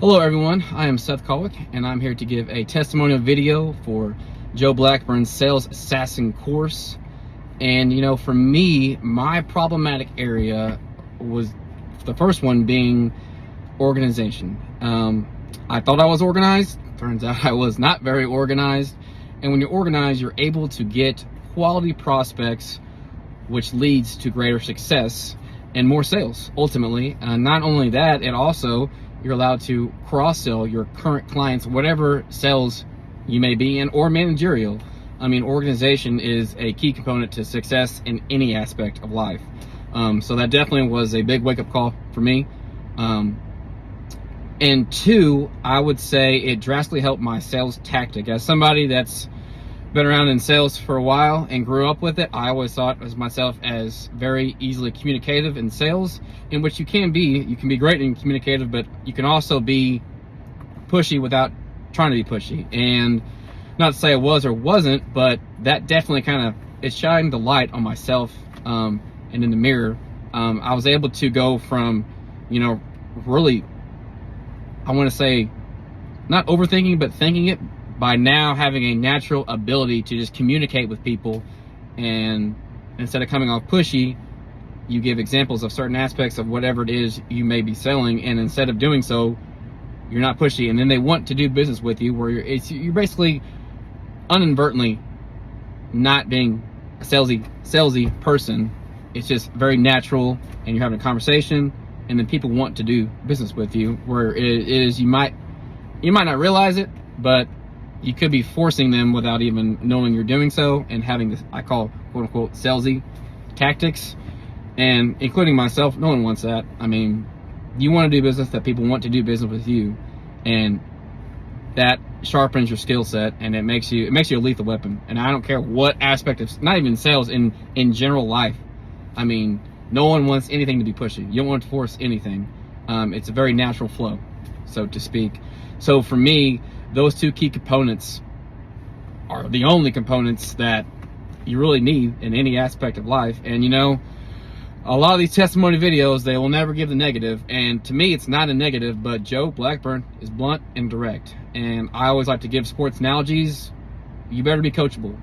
Hello everyone, I am Seth Colwick and I'm here to give a testimonial video for Joe Blackburn's Sales Assassin course. And for me, my problematic area was the first one being organization. I thought I was organized, turns out I was not very organized. And when you're organized, you're able to get quality prospects, which leads to greater success and more sales ultimately. Not only that, you're allowed to cross-sell your current clients, whatever sales you may be in, or managerial. Organization is a key component to success in any aspect of life. So that definitely was a big wake-up call for me. And two, I would say it drastically helped my sales tactic. As somebody that's been around in sales for a while and grew up with it, I always thought of myself as very easily communicative in sales, in which you can be. You can be great and communicative, but you can also be pushy without trying to be pushy. And not to say I was or wasn't, but that definitely it shined the light on myself and in the mirror. I was able to go from, really, I want to say, not overthinking, but thinking it, by now having a natural ability to just communicate with people. And instead of coming off pushy, you give examples of certain aspects of whatever it is you may be selling, and instead of doing so, you're not pushy, and then they want to do business with you, where you're basically inadvertently not being a salesy person. It's just very natural, and you're having a conversation, and then people want to do business with you, where it is you might not realize it, but you could be forcing them without even knowing you're doing so, and having this, I call, quote unquote, salesy tactics. And including myself, no one wants that. You want to do business that people want to do business with you, and that sharpens your skill set, and it makes you a lethal weapon. And I don't care what aspect of, not even sales, in general life. No one wants anything to be pushy. You don't want to force anything. It's a very natural flow, so to speak. So for me, those two key components are the only components that you really need in any aspect of life. And a lot of these testimony videos, they will never give the negative, and to me it's not a negative, but Joe Blackburn is blunt and direct. And I always like to give sports analogies. You better be coachable,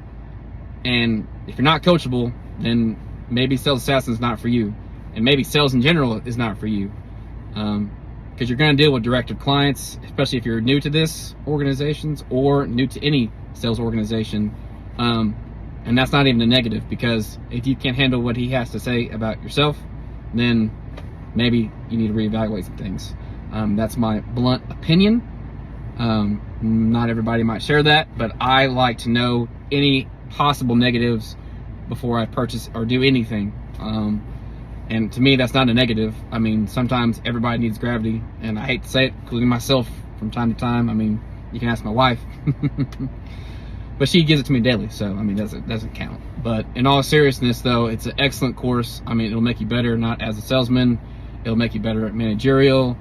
and if you're not coachable, then maybe Sales Assassin is not for you, and maybe sales in general is not for you. Because you're going to deal with directed clients, especially if you're new to this organizations or new to any sales organization. And that's not even a negative, because if you can't handle what he has to say about yourself, then maybe you need to reevaluate some things. That's my blunt opinion. Not everybody might share that, but I like to know any possible negatives before I purchase or do anything. And to me, that's not a negative. Sometimes everybody needs gravity, and I hate to say it, including myself from time to time. You can ask my wife, but she gives it to me daily, so doesn't count. But in all seriousness, though, it's an excellent course. It'll make you better, not as a salesman. It'll make you better at managerial,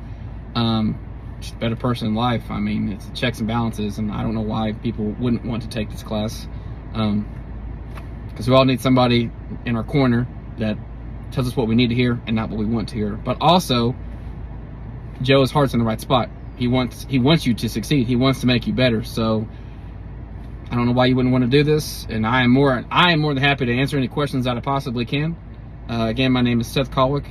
just a better person in life. It's checks and balances, and I don't know why people wouldn't want to take this class, because we all need somebody in our corner that tells us what we need to hear and not what we want to hear. But also, Joe's heart's in the right spot. He wants you to succeed. He wants to make you better. So I don't know why you wouldn't want to do this. And I am more than happy to answer any questions that I possibly can. Again, my name is Seth Colwick.